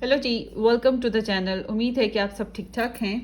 Hello ji, welcome to the channel. उम्मीद है कि आप सब ठीक ठाक हैं।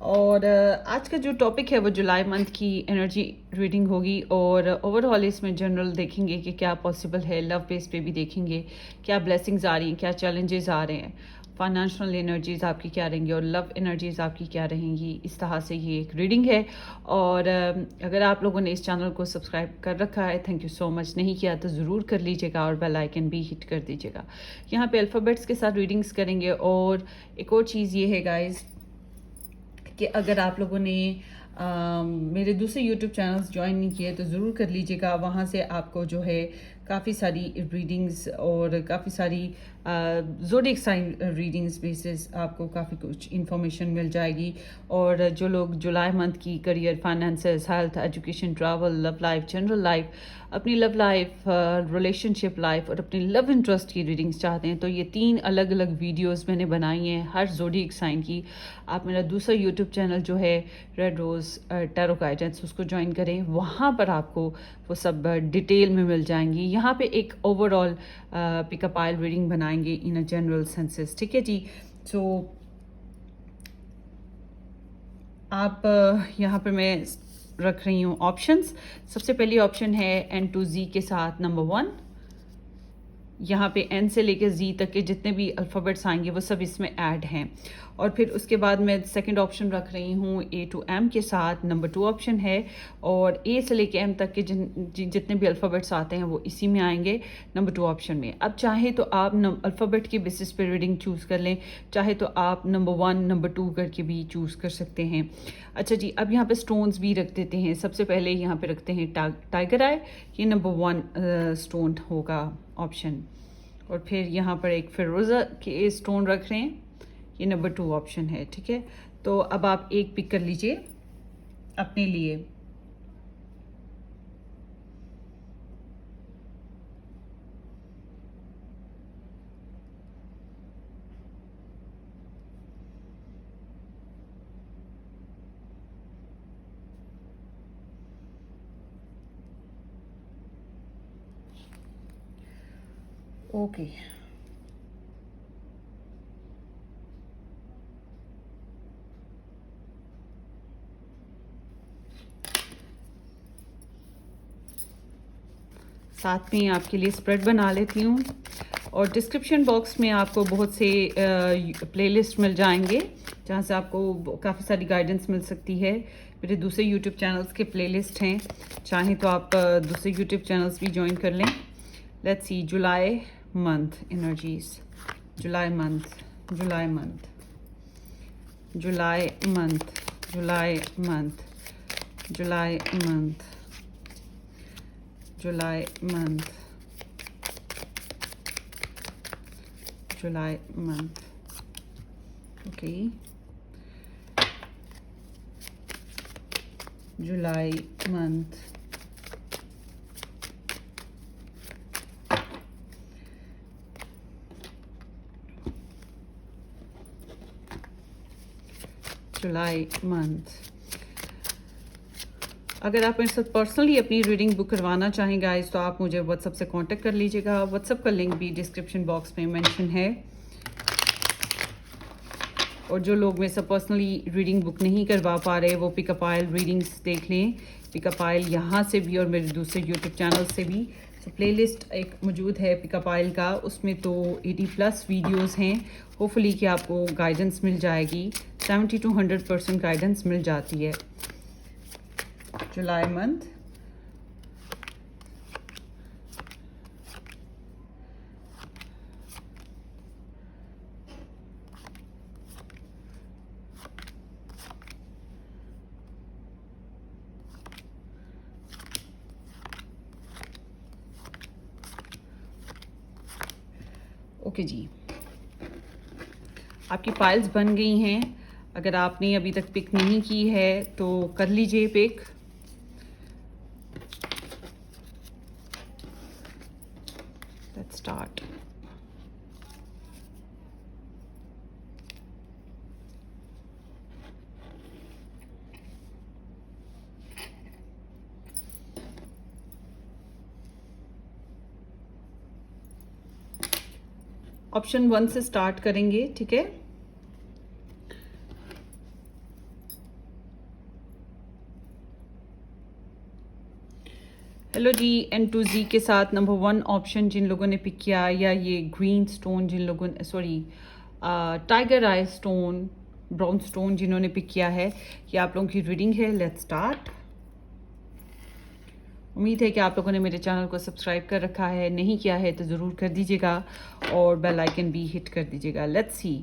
और आज का जो टॉपिक है वो जुलाई मंथ की एनर्जी रीडिंग होगी और ओवरऑल इसमें जनरल देखेंगे कि क्या पॉसिबल है, लव बेस पे भी देखेंगे क्या ब्लेसिंग्स आ रही हैं, क्या चैलेंजेस आ रहे हैं, फाइनेंशियल एनर्जीज आपकी क्या रहेंगी और लव एनर्जीज आपकी क्या रहेंगी। इस तरह से ये एक रीडिंग है। और अगर आप लोगों ने इस चैनल को सब्सक्राइब कर रखा है, थैंक यू सो मच। नहीं किया तो ज़रूर कर लीजिएगा और बेल आइकन भी हिट कर दीजिएगा। यहाँ पे अल्फ़ाबेट्स के साथ रीडिंग्स करेंगे। और एक और चीज़ ये है गाइस कि अगर आप लोगों ने मेरे दूसरे यूट्यूब चैनल्स ज्वाइन नहीं किए तो ज़रूर कर लीजिएगा। वहाँ से आपको जो है काफ़ी सारी रीडिंग्स और काफ़ी सारी ज़ोडिएक साइन रीडिंग्स बेसिस आपको काफ़ी कुछ इन्फॉर्मेशन मिल जाएगी। और जो लोग जुलाई मंथ की career, finances, health, education, travel, love life, general life, अपनी लव लाइफ, रिलेशनशिप लाइफ और अपनी लव इंटरेस्ट की रीडिंग्स चाहते हैं तो ये 3 अलग अलग वीडियोस मैंने बनाई हैं हर ज़ोडिएक साइन की। आप मेरा दूसरा यूट्यूब चैनल जो है रेड रोज़ टैरो गाइडेंस, उसको ज्वाइन करें। वहाँ पर आपको वो सब डिटेल में मिल जाएंगी। यहाँ पे एक ओवरऑल पिकअप आयल रीडिंग बनाएंगे इन अ जनरल सेंसेस। ठीक है जी। सो आप यहाँ पर मैं रख रही हूँ ऑप्शंस। सबसे पहली ऑप्शन है एन टू जी के साथ नंबर 1। यहाँ पे एन से लेकर जी तक के जितने भी अल्फ़ाबेट्स आएंगे वो सब इसमें ऐड हैं। और फिर उसके बाद मैं सेकंड ऑप्शन रख रही हूँ ए टू एम के साथ नंबर 2 ऑप्शन है। और ए से लेकर एम तक के जितने भी अल्फ़ाबेट्स आते हैं वो इसी में आएंगे नंबर 2 ऑप्शन में। अब चाहे तो आप अल्फ़ाबेट के बेसिस पे रीडिंग चूज़ कर लें, चाहे तो आप नंबर 1 नंबर 2 करके भी चूज़ कर सकते हैं। अच्छा जी, अब यहाँ पे स्टोन्स भी रख देते हैं। सबसे पहले यहाँ पे रखते हैं टाइगर आई, ये नंबर 1 स्टोन होगा ऑप्शन। और फिर यहाँ पर एक फिरोज़ा के स्टोन रख रहे हैं, ये नंबर 2 ऑप्शन है। ठीक है, तो अब आप एक पिक कर लीजिए अपने लिए। ओके, साथ में आपके लिए स्प्रेड बना लेती हूँ। और डिस्क्रिप्शन बॉक्स में आपको बहुत से प्लेलिस्ट मिल जाएंगे जहाँ से आपको काफ़ी सारी गाइडेंस मिल सकती है। मेरे दूसरे यूट्यूब चैनल्स के प्लेलिस्ट हैं, चाहे तो आप दूसरे यूट्यूब चैनल्स भी ज्वाइन कर लें। Let's see, July month energies, July month, July month, July month, July month, July month, July month, July month. Okay, July month, July month. अगर आप मेरे साथ पर्सनली अपनी रीडिंग बुक करवाना चाहें गाइस तो आप मुझे व्हाट्सएप से कांटेक्ट कर लीजिएगा। व्हाट्सएप का लिंक भी डिस्क्रिप्शन बॉक्स में मेंशन है। और जो लोग मेरे साथ पर्सनली रीडिंग बुक नहीं करवा पा रहे वो पिकअप आयल रीडिंग्स देख लें। पिकअप आयल यहाँ से भी और मेरे दूसरे यूट्यूब चैनल से भी। तो प्लेलिस्ट एक मौजूद है पिकअप आयल का, उसमें तो 80+ वीडियोस हैं। होपफुली कि आपको गाइडेंस मिल जाएगी, 70 to 100% गाइडेंस मिल जाती है। जुलाई मंथ, ओके जी, आपकी फाइल्स बन गई हैं। अगर आपने अभी तक पिक नहीं की है तो कर लीजिए पिक। Let's start. ऑप्शन 1 से स्टार्ट करेंगे, ठीक है। हेलो जी, N2Z के साथ नंबर 1 ऑप्शन जिन लोगों ने पिक किया, या ये ग्रीन स्टोन जिन लोगों ने, सॉरी टाइगर आई स्टोन, ब्राउन स्टोन जिन्होंने पिक किया है, ये आप लोगों की रीडिंग है। Let's start. उम्मीद है कि आप लोगों ने मेरे चैनल को सब्सक्राइब कर रखा है, नहीं किया है तो ज़रूर कर दीजिएगा और बेल आइकन भी हिट कर दीजिएगा। लेट्स सी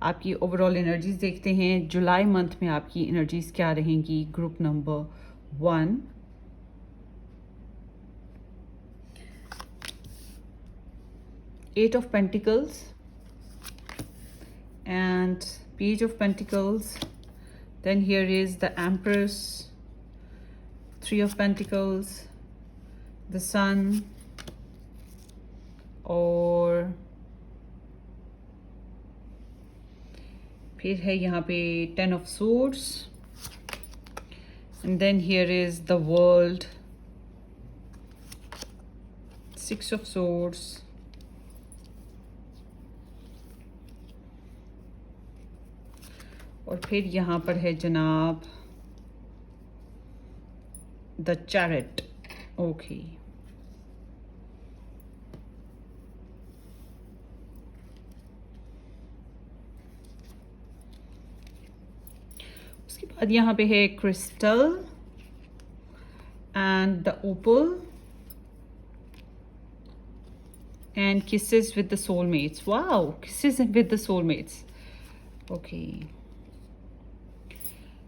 आपकी ओवरऑल एनर्जीज देखते हैं। जुलाई मंथ में आपकी एनर्जीज क्या रहेंगी। Group number 1, Eight of Pentacles and Page of Pentacles. Then here is the Empress, Three of Pentacles, the Sun, और फिर है यहाँ पे Ten of Swords, and then here is the World, Six of Swords, और फिर यहाँ पर है जनाब द चैरेट। ओके, उसके बाद यहाँ पे है crystal and the opal and kisses with the soulmates. Wow, kisses with the soulmates. Okay,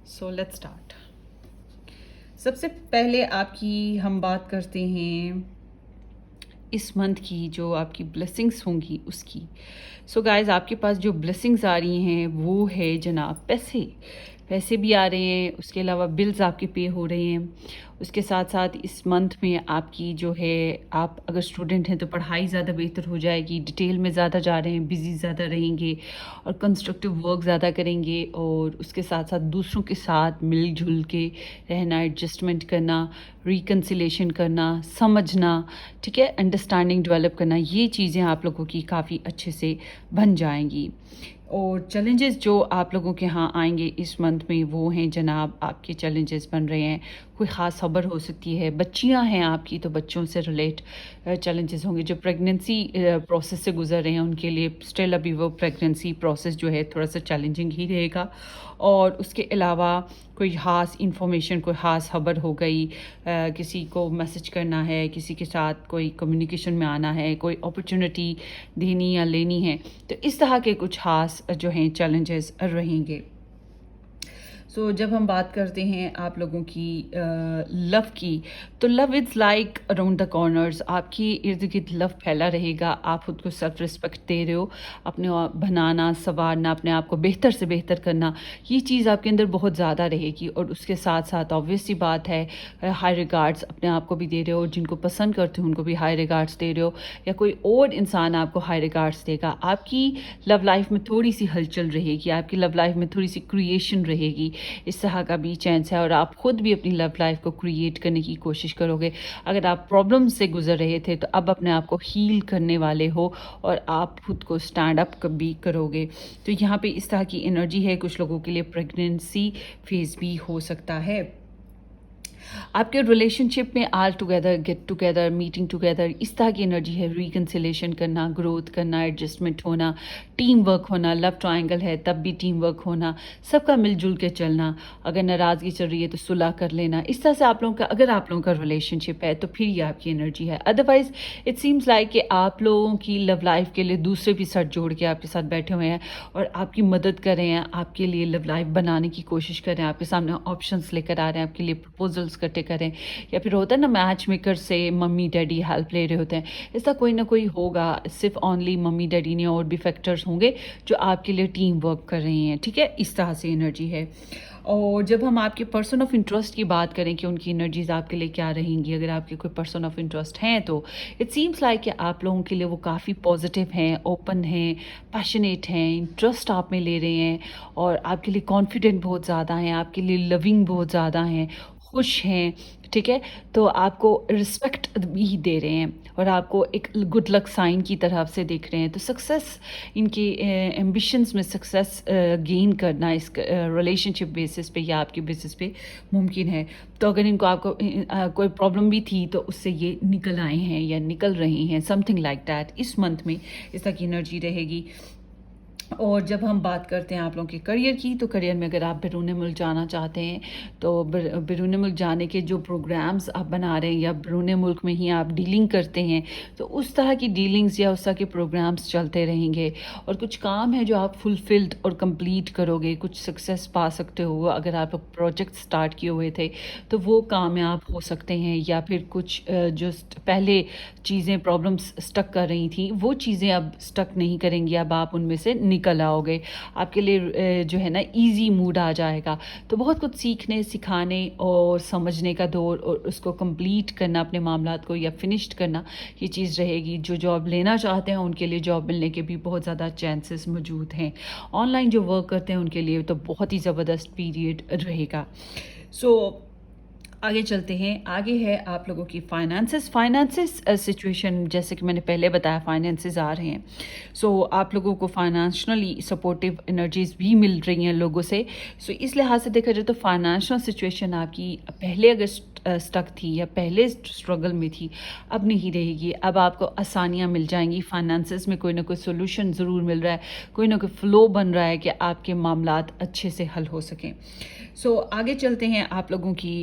so let's start. सबसे पहले आपकी हम बात करते हैं इस मंथ की जो आपकी ब्लेसिंग्स होंगी उसकी। सो गाइस, आपके पास जो ब्लेसिंग्स आ रही हैं वो है जनाब पैसे भी आ रहे हैं, उसके अलावा बिल्स आपके पे हो रहे हैं। उसके साथ साथ इस मंथ में आपकी जो है, आप अगर स्टूडेंट हैं तो पढ़ाई ज़्यादा बेहतर हो जाएगी, डिटेल में ज़्यादा जा रहे हैं, बिजी ज़्यादा रहेंगे और कंस्ट्रक्टिव वर्क ज़्यादा करेंगे। और उसके साथ साथ दूसरों के साथ मिलजुल के रहना, एडजस्टमेंट करना, रिकन्सिलेशन करना, समझना, ठीक है, अंडरस्टैंडिंग डेवलप करना, ये चीज़ें आप लोगों की काफ़ी अच्छे से बन जाएंगी। और चैलेंजेस जो आप लोगों के यहाँ आएंगे इस मंथ में वो हैं जनाब, आपके चैलेंजेस बन रहे हैं। कोई ख़ास खबर हो सकती है, बच्चियाँ हैं आपकी तो बच्चों से रिलेट चैलेंजेस होंगे। जो प्रेगनेंसी प्रोसेस से गुजर रहे हैं उनके लिए स्टिल अभी वो प्रेगनेंसी प्रोसेस जो है थोड़ा सा चैलेंजिंग ही रहेगा। और उसके अलावा कोई ख़ास इंफॉर्मेशन, कोई ख़ास खबर हो गई, किसी को मैसेज करना है, किसी के साथ कोई कम्युनिकेशन में आना है, कोई अपॉर्चुनिटी देनी या लेनी है, तो इस तरह के कुछ ख़ास जो हैं चैलेंजेस रहेंगे। सो जब हम बात करते हैं आप लोगों की लव की, तो love is like around the corners. आपकी इर्द गिर्द लव फैला रहेगा। आप खुद को सेल्फ रिस्पेक्ट दे रहे हो, अपने बनाना, संवारना, अपने आप को बेहतर से बेहतर करना, ये चीज़ आपके अंदर बहुत ज़्यादा रहेगी। और उसके साथ साथ ऑब्वियस सी बात है, हाई रिगार्ड्स अपने आप को भी दे रहे हो, जिनको पसंद करते हो उनको भी हाई रिगार्ड्स दे रहे हो, या कोई और इंसान आपको हाई रिगार्ड्स देगा। आपकी लव लाइफ में थोड़ी सी हलचल रहेगी, आपकी लव लाइफ में थोड़ी सी क्रिएशन रहेगी, इस तरह का भी चांस है। और आप खुद भी अपनी लव लाइफ को क्रिएट करने की कोशिश करोगे। अगर आप प्रॉब्लम से गुजर रहे थे तो अब अपने आप को हील करने वाले हो और आप खुद को स्टैंड अप भी करोगे। तो यहाँ पे इस तरह की एनर्जी है। कुछ लोगों के लिए प्रेगनेंसी फेज भी हो सकता है। आपके रिलेशनशिप में all together, get together, meeting together, इस तरह की एनर्जी है। रिकन्सिलेशन करना, ग्रोथ करना, एडजस्टमेंट होना, टीम वर्क होना। लव ट्रायंगल है तब भी टीम वर्क होना, सबका मिलजुल के चलना। अगर नाराज़गी चल रही है तो सुलह कर लेना। इस तरह से आप लोगों का, अगर आप लोगों का रिलेशनशिप है तो फिर ये आपकी एनर्जी है। अदरवाइज इट सीम्स लाइक कि आप लोगों की लव लाइफ के लिए दूसरे भी सर जोड़ के आपके साथ बैठे हुए हैं और आपकी मदद कर रहे हैं, आपके लिए लव लाइफ बनाने की कोशिश कर रहे हैं, आपके सामने ऑप्शंस लेकर आ रहे हैं, आपके लिए प्रपोजल्स इकट्ठे करें। या फिर होता है ना, मैच मेकर से मम्मी डैडी हेल्प ले रहे होते हैं। ऐसा कोई ना कोई होगा, सिर्फ ओनली मम्मी डैडी नहीं, और भी फैक्टर्स होंगे जो आपके लिए टीम वर्क कर रहे हैं, ठीक है। इस तरह से एनर्जी है। और जब हम आपके पर्सन ऑफ इंटरेस्ट की बात करें कि उनकी एनर्जीज आपके लिए क्या रहेंगी, अगर आपके कोई पर्सन ऑफ इंटरेस्ट हैं तो इट सीम्स लाइक कि आप लोगों के लिए वो काफ़ी पॉजिटिव हैं, ओपन हैं, पैशनेट हैं, इंटरेस्ट आप में ले रहे हैं और आपके लिए कॉन्फिडेंट बहुत ज़्यादा हैं, आपके लिए लविंग बहुत ज़्यादा हैं, खुश हैं, ठीक है? तो आपको रिस्पेक्ट भी दे रहे हैं और आपको एक गुड लक साइन की तरफ से देख रहे हैं। तो सक्सेस इनकी एम्बिशंस में सक्सेस गेन करना इस रिलेशनशिप बेसिस पे या आपके बेसिस पे मुमकिन है। तो अगर इनको आपको कोई प्रॉब्लम भी थी तो उससे ये निकल आए हैं या निकल रहे हैं, समथिंग लाइक दैट। इस मंथ में इस तरह की एनर्जी रहेगी। और जब हम बात करते हैं आप लोगों के करियर की, तो करियर में अगर आप बैरून मुल्क जाना चाहते हैं तो बैरून मुल्क जाने के जो प्रोग्राम्स आप बना रहे हैं या बैरून मुल्क में ही आप डीलिंग करते हैं, तो उस तरह की डीलिंग्स या उस तरह के प्रोग्राम्स चलते रहेंगे। और कुछ काम है जो आप फुलफिल्ड और कंप्लीट करोगे, कुछ सक्सेस पा सकते हो। अगर आप प्रोजेक्ट स्टार्ट किए हुए थे तो वो कामयाब हो सकते हैं, या फिर कुछ जो पहले चीज़ें प्रॉब्लम्स स्टक कर रही थी वो चीज़ें अब स्टक नहीं करेंगी, अब आप उनमें से निकल आओगे। आपके लिए जो है ना ईजी मूड आ जाएगा। तो बहुत कुछ सीखने, सिखाने और समझने का दौर, और उसको कंप्लीट करना, अपने मामलात को या फिनिश्ड करना, ये चीज़ रहेगी। जो जॉब लेना चाहते हैं उनके लिए जॉब मिलने के भी बहुत ज़्यादा चांसेस मौजूद हैं। ऑनलाइन जो वर्क करते हैं उनके लिए तो बहुत ही ज़बरदस्त पीरियड रहेगा। सो आगे चलते हैं। आगे है आप लोगों की फाइनेंसेस सिचुएशन। जैसे कि मैंने पहले बताया, फाइनेंसेस आ रहे हैं। सो आप लोगों को फाइनेंशियली सपोर्टिव एनर्जीज भी मिल रही हैं लोगों से। सो इस लिहाज से देखा जाए तो फाइनेंशियल सिचुएशन आपकी पहले अगर स्टक थी या पहले स्ट्रगल में थी, अब नहीं रहेगी। अब आपको आसानियाँ मिल जाएंगी। फाइनेंसेस में कोई ना कोई सोल्यूशन ज़रूर मिल रहा है, कोई ना कोई फ़्लो बन रहा है कि आपके मामलात अच्छे से हल हो सकें। सो आगे चलते हैं आप लोगों की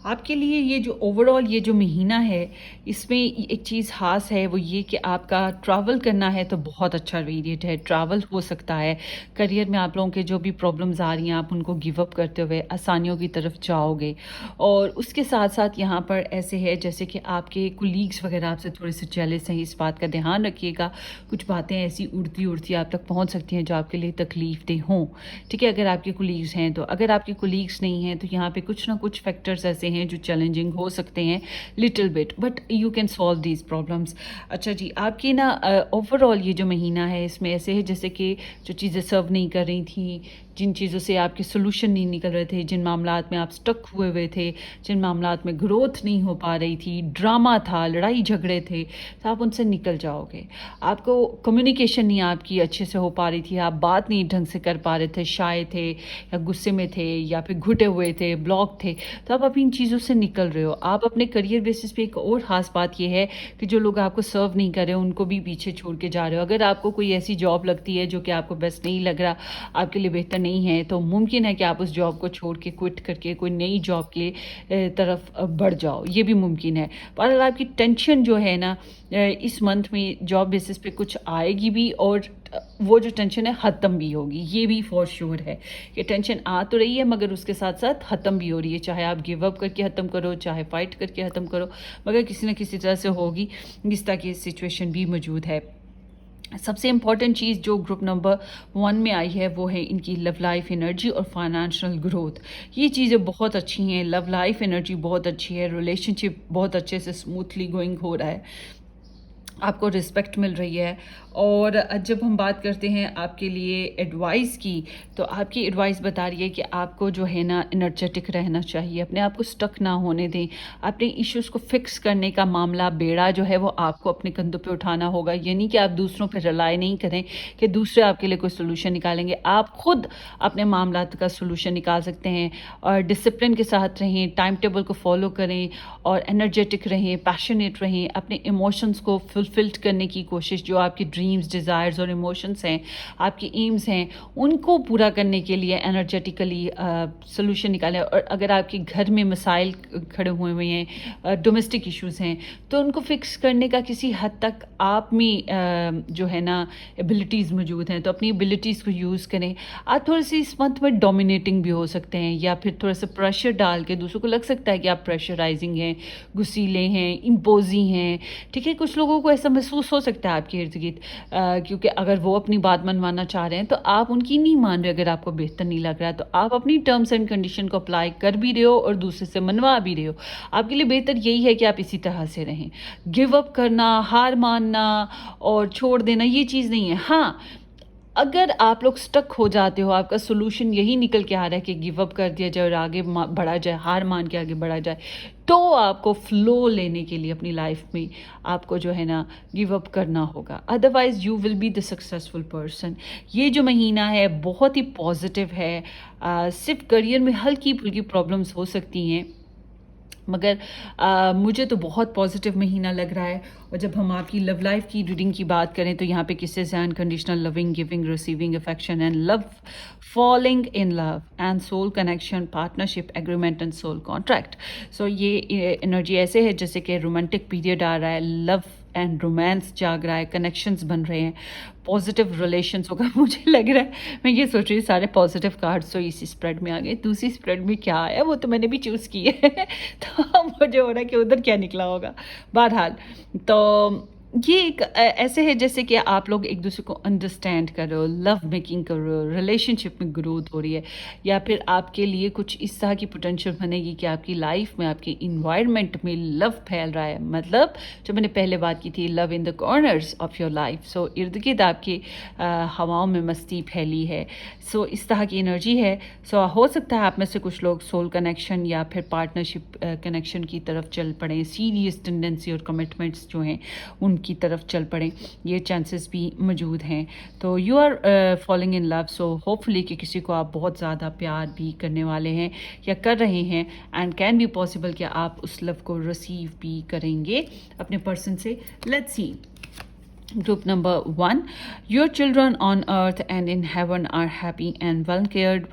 आपके लिए ये जो ओवरऑल ये जो महीना है, इसमें एक चीज़ ख़ास है, वो ये कि आपका ट्रैवल करना है तो बहुत अच्छा पीरियड है। ट्रैवल हो सकता है। करियर में आप लोगों के जो भी प्रॉब्लम्स आ रही हैं, आप उनको गिव अप करते हुए आसानियों की तरफ जाओगे। और उसके साथ साथ यहाँ पर ऐसे है जैसे कि आपके कुलीग्स वगैरह आपसे थोड़े से जेलस हैं, इस बात का ध्यान रखिएगा। कुछ बातें ऐसी उड़ती उड़ती आप तक पहुँच सकती हैं जो आपके लिए तकलीफ देह हों, ठीक है, अगर आपके कुलीग्स हैं तो। अगर आपके कुलीग्स नहीं हैं तो यहाँ पे कुछ ना कुछ फैक्टर्स ऐसे हैं जो चैलेंजिंग हो सकते हैं little bit, but you can solve these problems. अच्छा जी, आपकी ना ओवरऑल ये जो महीना है इसमें ऐसे है जैसे कि जो चीज़ें सर्व नहीं कर रही थी, जिन चीज़ों से आपके सोल्यूशन नहीं निकल रहे थे, जिन मामलात में आप स्टक हुए थे, जिन मामलात में ग्रोथ नहीं हो पा रही थी, ड्रामा था, लड़ाई झगड़े थे, तो आप उनसे निकल जाओगे। आपको कम्युनिकेशन नहीं आपकी अच्छे से हो पा रही थी, आप बात नहीं ढंग से कर पा रहे थे, शाय थे या गुस्से में थे या फिर घुटे हुए थे, ब्लॉक थे, तो आप अभी इन चीज़ों से निकल रहे हो। आप अपने करियर बेसिस पे एक और ख़ास बात यह है कि जो लोग आपको सर्व नहीं कर रहे हो उनको भी पीछे छोड़ के जा रहे हो। अगर आपको कोई ऐसी जॉब लगती है जो कि आपको बेस्ट नहीं लग रहा, आपके लिए बेहतर नहीं है, तो मुमकिन है कि आप उस जॉब को छोड़ के क्विट करके कोई नई जॉब के तरफ बढ़ जाओ, ये भी मुमकिन है। पर आपकी टेंशन जो है ना इस मंथ में जॉब बेसिस पे कुछ आएगी भी, और वो जो टेंशन है ख़त्म भी होगी, ये भी फॉर श्योर है कि टेंशन आ तो रही है मगर उसके साथ साथ ख़त्म भी हो रही है। चाहे आप गिव अप करके ख़त्म करो, चाहे फाइट करके ख़त्म करो, मगर किसी न किसी तरह से होगी। इस तरह की सिचुएशन भी मौजूद है। सबसे इम्पॉर्टेंट चीज़ जो ग्रुप नंबर 1 में आई है वो है इनकी लव लाइफ एनर्जी और फाइनेंशियल ग्रोथ। ये चीज़ें बहुत अच्छी हैं। लव लाइफ एनर्जी बहुत अच्छी है, रिलेशनशिप बहुत अच्छे से स्मूथली गोइंग हो रहा है, आपको रिस्पेक्ट मिल रही है। और जब हम बात करते हैं आपके लिए एडवाइस की, तो आपकी एडवाइस बता रही है कि आपको जो है ना एनर्जेटिक रहना चाहिए, अपने आप को स्टक ना होने दें। अपने इश्यूज़ को फिक्स करने का मामला, बेड़ा जो है वो आपको अपने कंधों पे उठाना होगा। यानी कि आप दूसरों पे रिलाई नहीं करें कि दूसरे आपके लिए कोई सोल्यूशन निकालेंगे, आप खुद अपने मामला का सोल्यूशन निकाल सकते हैं। और डिसिप्लिन के साथ रहें, टाइम टेबल को फॉलो करें और एनर्जेटिक रहें, पैशनेट रहें, अपने इमोशंस को फुलफिल्ड करने की कोशिश, जो आपकी ड्रीम्स, डिज़ायर्स और इमोशंस हैं, आपकी एम्स हैं, उनको पूरा करने के लिए एनर्जेटिकली सोल्यूशन निकालें। और अगर आपके घर में मसाइल खड़े हुए हैं, डोमेस्टिक इश्यूज़ हैं, तो उनको फिक्स करने का किसी हद तक आप में जो है ना एबिलिटीज़ मौजूद हैं, तो अपनी एबिलिटीज़ को यूज़ करें। आप थोड़ी सी इस मंथ में डोमिनेटिंग भी हो सकते हैं, या फिर थोड़ा सा प्रेशर डाल के दूसरों को लग सकता है कि आप प्रेशराइजिंग हैं, गुस्सीले हैं, इम्पोजी हैं, ठीक है। कुछ लोगों को ऐसा महसूस हो सकता है आपके इर्द गिर्द, क्योंकि अगर वो अपनी बात मनवाना चाह रहे हैं तो आप उनकी नहीं मान रहे, अगर आपको बेहतर नहीं लग रहा है तो आप अपनी टर्म्स एंड कंडीशन को अप्लाई कर भी रहे हो और दूसरे से मनवा भी रहे हो। आपके लिए बेहतर यही है कि आप इसी तरह से रहें। गिव अप करना, हार मानना और छोड़ देना ये चीज़ नहीं है। हाँ, अगर आप लोग स्टक हो जाते हो, आपका सोल्यूशन यही निकल के आ रहा है कि गिव अप कर दिया जाए और आगे बढ़ा जाए, हार मान के आगे बढ़ा जाए, तो आपको फ्लो लेने के लिए अपनी लाइफ में आपको जो है ना गिव अप करना होगा। Otherwise you will be the successful person. ये जो महीना है बहुत ही पॉजिटिव है। सिर्फ करियर में हल्की फुल्की प्रॉब्लम्स हो सकती हैं, मगर मुझे तो बहुत पॉजिटिव महीना लग रहा है। और जब हम आपकी लव लाइफ की रीडिंग की बात करें तो यहाँ पे किसेस हैं unconditional loving, giving, receiving affection and love, falling in love and soul connection, partnership, agreement and soul contract. So ये एनर्जी ऐसे है जैसे कि रोमांटिक पीरियड आ रहा है, लव एंड रोमांस जाग रहा है, कनेक्शंस बन रहे हैं, पॉजिटिव रिलेशंस होगा। मुझे लग रहा है, मैं ये सोच रही हूँ सारे पॉजिटिव कार्ड्स तो इसी स्प्रेड में आ गए, दूसरी स्प्रेड में क्या आया वो तो मैंने भी चूज़ की है तो मुझे हो रहा है कि उधर क्या निकला होगा। बहरहाल तो ये एक ऐसे है जैसे कि आप लोग एक दूसरे को अंडरस्टैंड कर रहे हो, लव मेकिंग कर रहे हो, रिलेशनशिप में ग्रोथ हो रही है, या फिर आपके लिए कुछ इस तरह की पोटेंशियल बनेगी कि आपकी लाइफ में, आपके इन्वायरमेंट में लव फैल रहा है। मतलब जो मैंने पहले बात की थी, love in the corners of your life. So इर्द गिर्द आपकी हवाओं में मस्ती फैली है। सो इस तरह की एनर्जी है। सो हो सकता है आप में से कुछ लोग सोल कनेक्शन या फिर पार्टनरशिप कनेक्शन की तरफ चल पड़े, सीरियस टेंडेंसी और कमिटमेंट्स जो हैं उनकी तरफ चल पड़े, ये चांसेस भी मौजूद हैं। तो you are following in love, so hopefully कि किसी को आप बहुत ज़्यादा प्यार भी करने वाले हैं या कर रहे हैं, एंड कैन बी पॉसिबल कि आप उस लव को रिसीव भी करेंगे अपने पर्सन से। Let's see Group number 1, your children on earth and in heaven are happy and well cared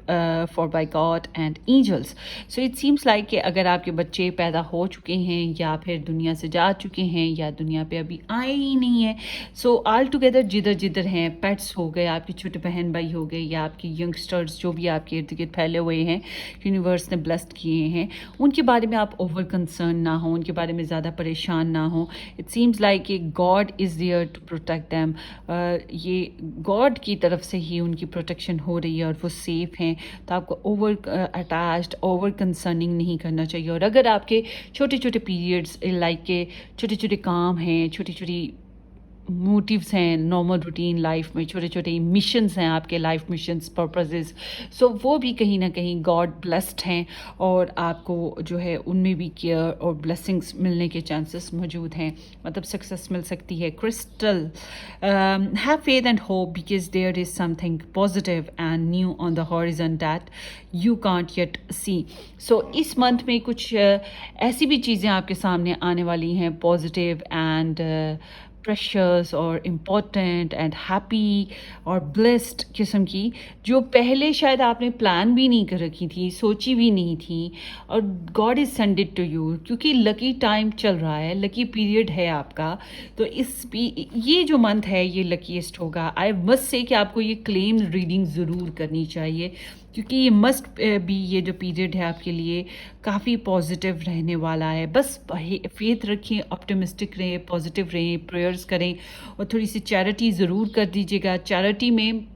for by God and angels. So it seems like कि अगर आपके बच्चे पैदा हो चुके हैं या फिर दुनिया से जा चुके हैं या दुनिया पे अभी आए ही नहीं है, सो ऑल टुगेदर जिधर जिधर हैं, पेट्स हो गए, आपके छोटे बहन भाई हो गए, या आपके यंगस्टर्स जो भी आपके इर्द गिर्द फैले हुए हैं, यूनिवर्स ने ब्लेस्ड किए हैं, उनके बारे में आप ओवर कंसर्न ना हो, उनके बारे में ज़्यादा परेशान ना हो। इट सीम्स लाइक कि God is there to protect them. ये गॉड की तरफ से ही उनकी प्रोटेक्शन हो रही है और वो सेफ हैं। तो आपको ओवर अटैच्ड, ओवर कंसर्निंग नहीं करना चाहिए। और अगर आपके छोटे छोटे पीरियड्स लाइक के छोटे छोटे काम हैं, छोटी छोटी मोटिव्स हैं नॉर्मल रूटीन लाइफ में, छोटे छोटे मिशंस हैं आपके लाइफ मिशंस, पर्पसेस, सो वो भी कहीं ना कहीं गॉड ब्लेस्ड हैं और आपको जो है उनमें भी केयर और ब्लेसिंग्स मिलने के चांसेस मौजूद हैं, मतलब सक्सेस मिल सकती है। Crystal, have faith and hope because there is something positive and new on the horizon that you can't yet see. So इस मंथ में कुछ ऐसी भी चीज़ें आपके सामने आने वाली हैं पॉजिटिव एंड प्रेशर्स और इम्पॉर्टेंट एंड हैप्पी और ब्लेस्ड किस्म की, जो पहले शायद आपने प्लान भी नहीं कर रखी थी, सोची भी नहीं थी, और God is send it to you, क्योंकि लकी टाइम चल रहा है, लकी पीरियड है आपका। तो ये जो मंथ है ये लकीएस्ट होगा। आई मस्ट से कि आपको ये क्लेम रीडिंग ज़रूर करनी चाहिए, क्योंकि ये मस्ट भी ये जो पीरियड है आपके लिए काफ़ी पॉजिटिव रहने वाला है। बस फेथ रखें, ऑप्टिमिस्टिक रहें, पॉजिटिव रहें, प्रेयर्स करें और थोड़ी सी चैरिटी ज़रूर कर दीजिएगा। चैरिटी में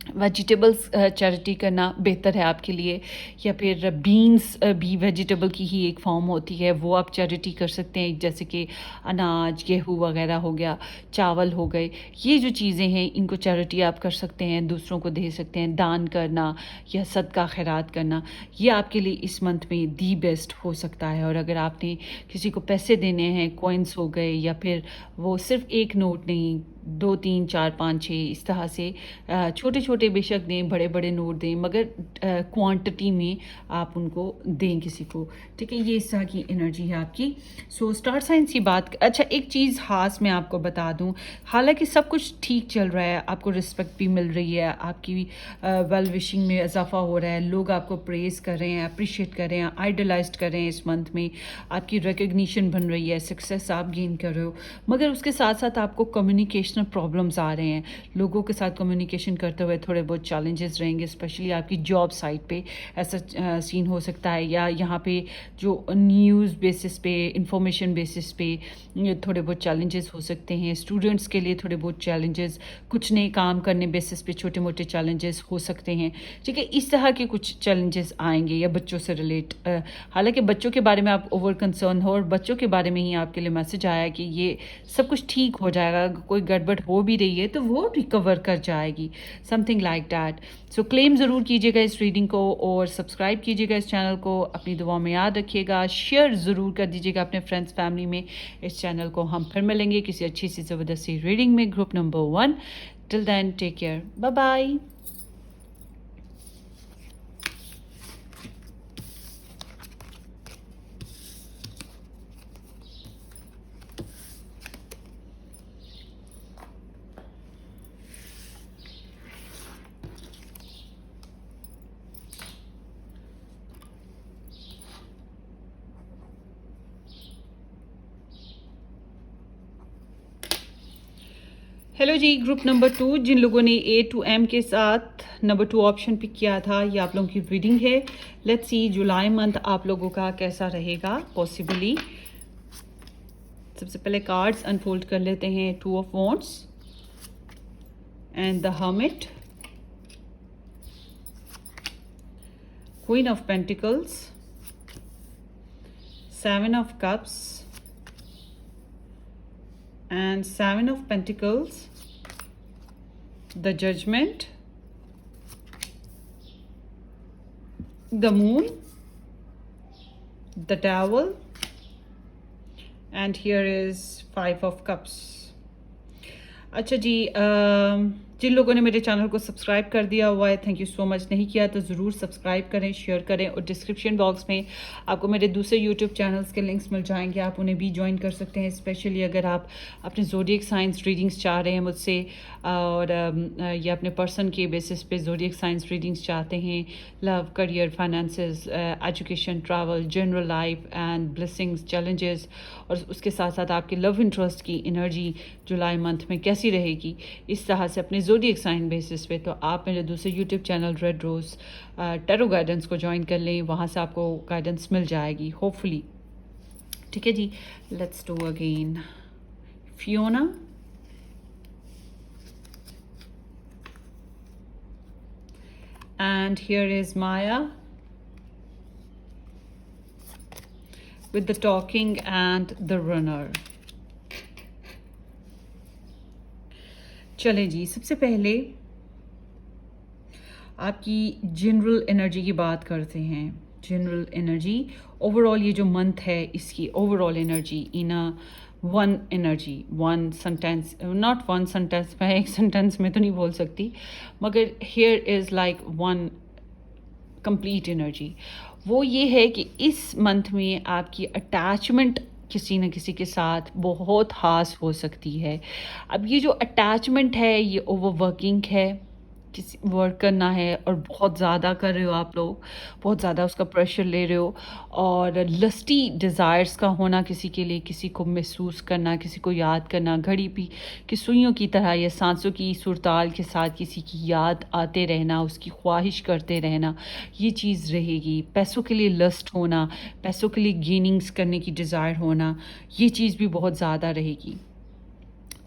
वेजिटेबल्स चैरिटी करना बेहतर है आपके लिए, या फिर बीन्स भी वेजिटेबल की ही एक फॉर्म होती है, वो आप चैरिटी कर सकते हैं, जैसे कि अनाज, गेहूँ वगैरह हो गया, चावल हो गए, ये जो चीज़ें हैं इनको चैरिटी आप कर सकते हैं, दूसरों को दे सकते हैं। दान करना या सदका खैरात करना, ये आपके लिए इस मंथ में दी बेस्ट हो सकता है। और अगर आपने किसी को पैसे देने हैं, कॉइन्स हो गए, या फिर वो सिर्फ एक नोट नहीं, 2, 3, 4, 5, 6 इस तरह से छोटे छोटे बेशक दें, बड़े बड़े नोट दें, मगर क्वांटिटी में आप उनको दें किसी को, ठीक है। ये इस तरह की एनर्जी है आपकी। सो स्टार साइंस की बात, अच्छा एक चीज़ खास मैं आपको बता दूं, हालांकि सब कुछ ठीक चल रहा है, आपको रिस्पेक्ट भी मिल रही है, आपकी वेल विशिंग में इजाफा हो रहा है, लोग आपको प्रेज़ कर रहे हैं, अप्रिशिएट कर रहे हैं, आइडलाइज कर रहे हैं, इस मंथ में आपकी रिकग्निशन बन रही है, सक्सेस आप गेन कर रहे हो, मगर उसके साथ साथ आपको कम्युनिकेशन इंटरपर्सनल प्रॉब्लम्स आ रहे हैं, लोगों के साथ कम्युनिकेशन करते हुए थोड़े बहुत चैलेंजेस रहेंगे, स्पेशली आपकी जॉब साइट पे ऐसा सीन हो सकता है, या यहाँ पे जो न्यूज़ बेसिस पे, इंफॉर्मेशन बेसिस पे थोड़े बहुत चैलेंजेस हो सकते हैं। स्टूडेंट्स के लिए थोड़े बहुत चैलेंजेस, कुछ नए काम करने बेसिस पे छोटे मोटे चैलेंजेस हो सकते हैं। ठीक है, इस तरह के कुछ चैलेंजेस आएंगे, या बच्चों से रिलेट, हालांकि बच्चों के बारे में आप ओवर कंसर्न हो, और बच्चों के बारे में ही आपके लिए मैसेज आया कि ये सब कुछ ठीक हो जाएगा, कोई गड़बड़ हो भी रही है तो वो रिकवर कर जाएगी, something like that. So claim ज़रूर कीजिएगा इस रीडिंग को, और सब्सक्राइब कीजिएगा इस चैनल को, अपनी दुआओं में याद रखिएगा, शेयर ज़रूर कर दीजिएगा अपने फ्रेंड्स फैमिली में इस चैनल को। हम फिर मिलेंगे किसी अच्छी सी ज़बरदस्ती रीडिंग में, group number 1। Till then take care, bye bye. Hello ji, group number 2, जिन लोगों ने A to M के साथ नंबर 2 ऑप्शन पिक किया था, ये आप लोगों की रीडिंग है। लेट्स सी जुलाई मंथ आप लोगों का कैसा रहेगा पॉसिबली। सबसे पहले कार्ड्स अनफोल्ड कर लेते हैं। 2 of Wands and the hermit, Queen of Pentacles, 7 of Cups and 7 of Pentacles, the Judgment, the Moon, the Devil, and here is 5 of Cups. अच्छा जी, जिन लोगों ने मेरे चैनल को सब्सक्राइब कर दिया हुआ है, थैंक यू सो मच। नहीं किया तो ज़रूर सब्सक्राइब करें, शेयर करें, और डिस्क्रिप्शन बॉक्स में आपको मेरे दूसरे यूट्यूब चैनल्स के लिंक्स मिल जाएंगे, आप उन्हें भी ज्वाइन कर सकते हैं। स्पेशली अगर आप अपने ज़ोडिएक साइंस रीडिंग्स चाह रहे हैं मुझसे, और या अपने पर्सन के बेसिस पे ज़ोडिएक साइंस रीडिंग्स चाहते हैं, love, career, finances, education, travel, general life and blessings, challenges, और उसके साथ साथ आपके लव इंटरेस्ट की एनर्जी जुलाई मंथ में कैसी रहेगी, इस तरह से अपने ज़ोडिएक साइन बेसिस पे, तो आप मेरे दूसरे YouTube channel red rose tarot guidance को ज्वाइन कर लें, वहाँ से आपको गाइडेंस मिल जाएगी होपफुली। ठीक है जी, let's do again Fiona, and here is Maya with the talking and the runner. चले जी, सबसे पहले आपकी जनरल एनर्जी की बात करते हैं। जनरल एनर्जी ओवरऑल, ये जो मंथ है इसकी overall energy in a one energy, one sentence, not one sentence, मैं एक सेंटेंस में तो नहीं बोल सकती, मगर here is like one complete energy. वो ये है कि इस मंथ में आपकी अटैचमेंट किसी न किसी के साथ बहुत खास हो सकती है। अब ये जो अटैचमेंट है ये ओवरवर्किंग है, किसी वर्क करना है और बहुत ज़्यादा कर रहे हो आप लोग, बहुत ज़्यादा उसका प्रेशर ले रहे हो, और लस्टी डिज़ायर्स का होना किसी के लिए, किसी को महसूस करना, किसी को याद करना, घड़ी पी की सुइयों की तरह या सांसों की सुरताल के साथ किसी की याद आते रहना, उसकी ख्वाहिश करते रहना, ये चीज़ रहेगी। पैसों के लिए लस्ट होना, पैसों के लिए गेनिंग्स करने की डिज़ायर होना, ये चीज़ भी बहुत ज़्यादा रहेगी।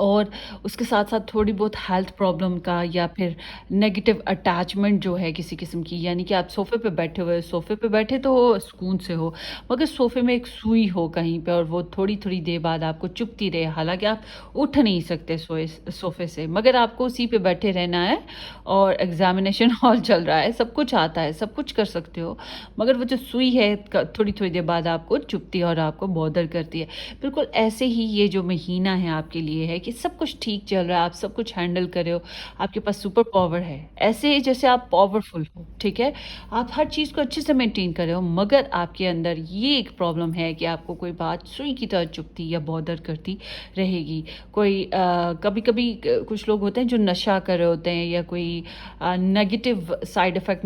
और उसके साथ साथ थोड़ी बहुत हेल्थ प्रॉब्लम का, या फिर नेगेटिव अटैचमेंट जो है किसी किस्म की, यानी कि आप सोफ़े पे बैठे हुए, सोफ़े पे बैठे तो हो सुकून से हो, मगर सोफ़े में एक सुई हो कहीं पे, और वो थोड़ी थोड़ी देर बाद आपको चुभती रहे, हालांकि आप उठ नहीं सकते सोफ़े से, मगर आपको उसी पे बैठे रहना है, और एग्ज़ामिनेशन हॉल चल रहा है, सब कुछ आता है, सब कुछ कर सकते हो, मगर वो जो सुई है थोड़ी थोड़ी देर बाद आपको चुभती है और आपको बॉदर करती है। बिल्कुल ऐसे ही ये जो महीना है आपके लिए है कि सब कुछ ठीक चल रहा है, आप सब कुछ हैंडल कर रहे हो, आपके पास सुपर पावर है, ऐसे जैसे आप पावरफुल हो, ठीक है, आप हर चीज़ को अच्छे से मेंटेन कर रहे हो, मगर आपके अंदर ये एक प्रॉब्लम है कि आपको कोई बात सुई की तरह चुभती या बॉदर करती रहेगी। कोई कभी कभी कुछ लोग होते हैं जो नशा कर रहे होते हैं, या कोई नेगेटिव साइड इफ़ेक्ट,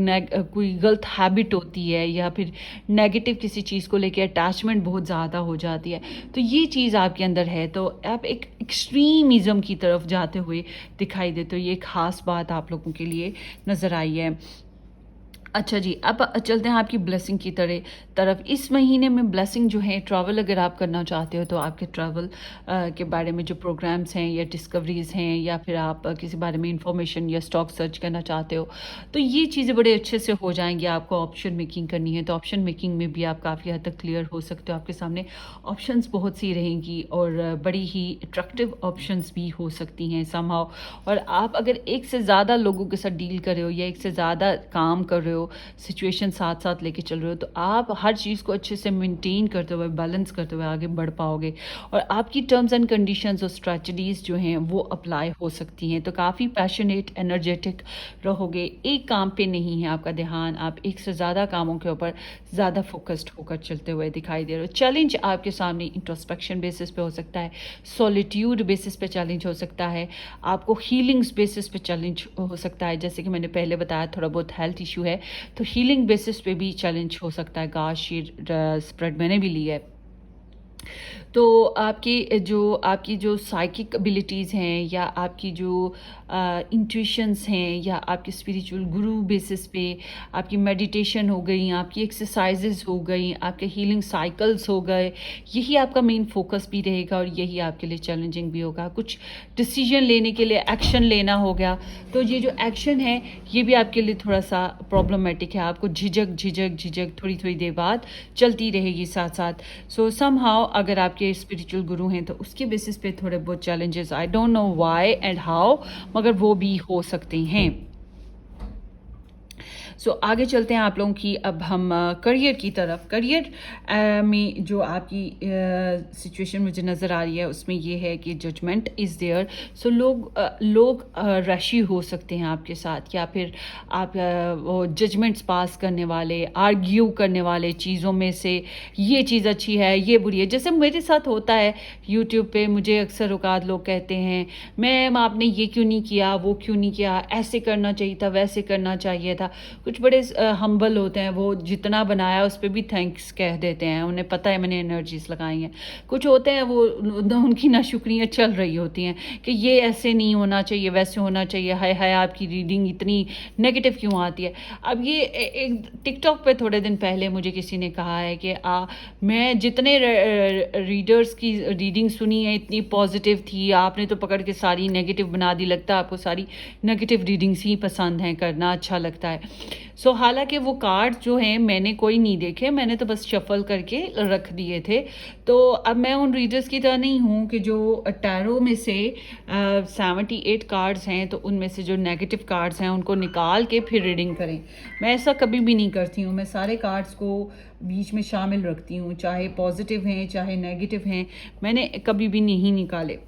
कोई गलत हैबिट होती है, या फिर नेगेटिव किसी चीज़ को लेकर अटैचमेंट बहुत ज़्यादा हो जाती है, तो ये चीज़ आपके अंदर है, तो आप एक एक्सट्रीम ऑप्टिमिज्म की तरफ जाते हुए दिखाई देते हो। ये खास बात आप लोगों के लिए नज़र आई है। अच्छा जी, अब चलते हैं आपकी ब्लेसिंग की तरफ। इस महीने में ब्लेसिंग जो है, ट्रैवल अगर आप करना चाहते हो तो आपके ट्रैवल के बारे में जो प्रोग्राम्स हैं या डिस्कवरीज़ हैं, या फिर आप किसी बारे में इंफॉर्मेशन या स्टॉक सर्च करना चाहते हो, तो ये चीज़ें बड़े अच्छे से हो जाएंगी। आपको ऑप्शन मेकिंग करनी है तो ऑप्शन मेकिंग में भी आप काफ़ी हद तक क्लियर हो सकते हो। आपके सामने ऑप्शंस बहुत सी रहेंगी और बड़ी ही अट्रैक्टिव ऑप्शंस भी हो सकती हैं समहाउ। और आप अगर एक से ज़्यादा लोगों के साथ डील कर रहे हो या एक से ज़्यादा काम कर रहे हो, सिचुएशन साथ साथ लेके चल रहे हो, तो आप हर चीज़ को अच्छे से मेंटेन करते हुए, बैलेंस करते हुए आगे बढ़ पाओगे। और आपकी टर्म्स एंड कंडीशंस और स्ट्रैटेजीज जो हैं वो अप्लाई हो सकती हैं। तो काफ़ी पैशनेट, एनर्जेटिक रहोगे। एक काम पे नहीं है आपका ध्यान, आप एक से ज़्यादा कामों के ऊपर ज़्यादा फोकस्ड होकर चलते हुए दिखाई दे रहे हो। चैलेंज आपके सामने इंट्रोस्पेक्शन बेसिस पे हो सकता है, सॉलिट्यूड बेसिस पे चैलेंज हो सकता है, आपको हीलिंग्स बेसिस पे चैलेंज हो सकता है। जैसे कि मैंने पहले बताया, थोड़ा बहुत हेल्थ इशू है तो हीलिंग बेसिस पे भी चैलेंज हो सकता है। गाश स्प्रेड मैंने भी ली है। तो आपकी जो साइकिक एबिलिटीज़ हैं, या आपकी जो इंट्यूशंस हैं, या आपके स्पिरिचुअल गुरु बेसिस पे आपकी मेडिटेशन हो गई, आपकी एक्सरसाइजेज हो गई, आपके हीलिंग साइकिल्स हो गए, यही आपका मेन फोकस भी रहेगा और यही आपके लिए चैलेंजिंग भी होगा। कुछ डिसीजन लेने के लिए एक्शन लेना हो गया, तो ये जो एक्शन है ये भी आपके लिए थोड़ा सा प्रॉब्लमेटिक है। आपको झिझक थोड़ी थोड़ी देर बाद चलती रहेगी साथ साथ। सो समहाउ अगर आपके स्पिरिचुअल गुरु हैं तो उसके बेसिस पे थोड़े बहुत challenges, I don't know why and how, मगर वो भी हो सकते हैं। सो आगे चलते हैं आप लोगों की। अब हम करियर की तरफ। करियर में जो आपकी सिचुएशन मुझे नज़र आ रही है उसमें ये है कि जजमेंट इज़ देयर। सो लोग रशी हो सकते हैं आपके साथ, या फिर आप वो जजमेंट्स पास करने वाले, आर्ग्यू करने वाले चीज़ों में से ये चीज़ अच्छी है, ये बुरी है। जैसे मेरे साथ होता है यूट्यूब पे, मुझे अक्सर औकात लोग कहते हैं, मैम आपने ये क्यों नहीं किया, वो क्यों नहीं किया, ऐसे करना चाहिए था, वैसे करना चाहिए था। कुछ बड़े हम्बल होते हैं, वो जितना बनाया उस पर भी थैंक्स कह देते हैं, उन्हें पता है मैंने एनर्जीज लगाई हैं। कुछ होते हैं वो उनकी नाशुक्रियाँ चल रही होती हैं कि ये ऐसे नहीं होना चाहिए, वैसे होना चाहिए, हाय हाय आपकी रीडिंग इतनी नेगेटिव क्यों आती है। अब ये एक टिकटॉक पे थोड़े दिन पहले मुझे किसी ने कहा है कि मैं जितने रीडर्स की रीडिंग सुनी है इतनी पॉजिटिव थी, आपने तो पकड़ के सारी नेगेटिव बना दी, लगता है आपको सारी नेगेटिव रीडिंग्स ही पसंद हैं, करना अच्छा लगता है। सो हालांकि वो कार्ड जो हैं मैंने कोई नहीं देखे, मैंने तो बस शफल करके रख दिए थे। तो अब मैं उन रीडर्स की तरह नहीं हूँ कि जो टैरो में से 78 कार्ड्स हैं तो उनमें से जो नेगेटिव कार्ड्स हैं उनको निकाल के फिर रीडिंग करें। मैं ऐसा कभी भी नहीं करती हूँ। मैं सारे कार्ड्स को बीच में शामिल रखती हूँ, चाहे पॉजिटिव हैं चाहे नेगेटिव हैं, मैंने कभी भी नहीं निकाले।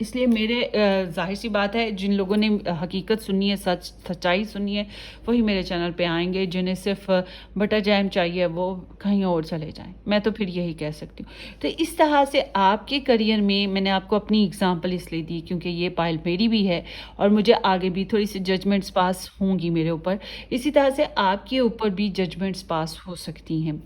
इसलिए मेरे जाहिर सी बात है, जिन लोगों ने हकीकत सुननी है, सच्चाई सुननी है, वही मेरे चैनल पे आएंगे। जिन्हें सिर्फ बटर जैम चाहिए वो कहीं और चले जाएं। मैं तो फिर यही कह सकती हूँ। तो इस तरह से आपके करियर में मैंने आपको अपनी एग्जांपल इसलिए दी क्योंकि ये पाइल मेरी भी है और मुझे आगे भी थोड़ी सी जजमेंट्स पास होंगी मेरे ऊपर। इसी तरह से आपके ऊपर भी जजमेंट्स पास हो सकती हैं।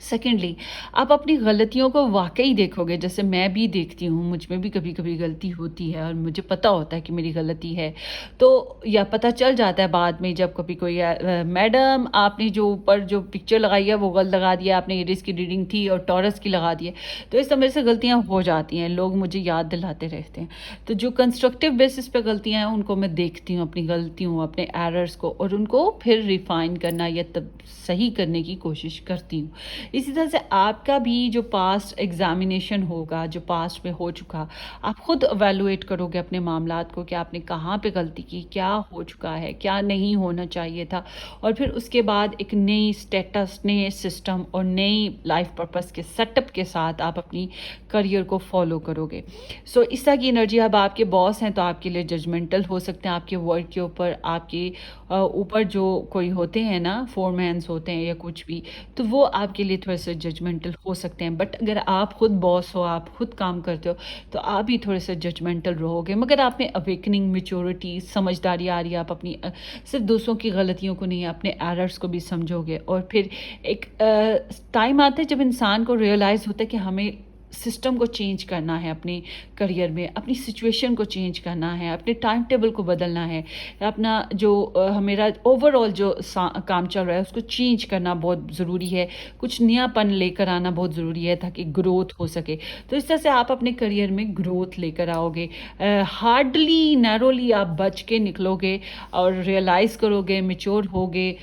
सेकेंडली, आप अपनी गलतियों को वाकई देखोगे, जैसे मैं भी देखती हूँ, मुझ में भी कभी कभी गलती होती है और मुझे पता होता है कि मेरी गलती है। तो या पता चल जाता है बाद में, जब कभी कोई मैडम आपने जो ऊपर जो पिक्चर लगाई है वो गलत लगा दिया, आपने एरिस की रीडिंग थी और टॉरस की लगा दी है। तो इस तरह से गलतियाँ हो जाती हैं, लोग मुझे याद दिलाते रहते हैं। तो जो कंस्ट्रक्टिव बेसिस पे गलतियाँ हैं उनको मैं देखती हूँ, अपनी गलतियों, अपने एरर्स को, और उनको फिर रिफाइन करना या तब सही करने की कोशिश करती हूँ। इसी तरह से आपका भी जो पास्ट एग्जामिनेशन होगा, जो पास्ट में हो चुका, आप खुद एवेलुएट करोगे अपने मामलात को कि आपने कहाँ पे गलती की, क्या हो चुका है, क्या नहीं होना चाहिए था, और फिर उसके बाद एक नई स्टेटस, नए सिस्टम और नई लाइफ पर्पस के सेटअप के साथ आप अपनी करियर को फॉलो करोगे। सो इस तरह की एनर्जी। अब आपके बॉस हैं तो आपके लिए जजमेंटल हो सकते हैं, आपके वर्क के ऊपर, आपके ऊपर जो कोई होते हैं ना, फोरमैन्स होते हैं या कुछ भी, तो वो आपके लिए थोड़े से जजमेंटल हो सकते हैं। बट अगर आप खुद बॉस हो, आप खुद काम करते हो, तो आप भी थोड़े से जजमेंटल रहोगे। मगर आप में अवेकनिंग, मेच्योरिटी, समझदारी आ रही है। आप अपनी सिर्फ दूसरों की गलतियों को नहीं, अपने एरर्स को भी समझोगे। और फिर एक टाइम आता है जब इंसान को रियलाइज़ होता है कि हमें सिस्टम को चेंज करना है अपने करियर में, अपनी सिचुएशन को चेंज करना है, अपने टाइम टेबल को बदलना है, अपना जो मेरा ओवरऑल जो काम चल रहा है उसको चेंज करना बहुत ज़रूरी है, कुछ नयापन लेकर आना बहुत ज़रूरी है ताकि ग्रोथ हो सके। तो इस तरह से आप अपने करियर में ग्रोथ लेकर आओगे। हार्डली नैरोली आप बच के निकलोगे और रियलाइज़ करोगे, मैच्योर होगे,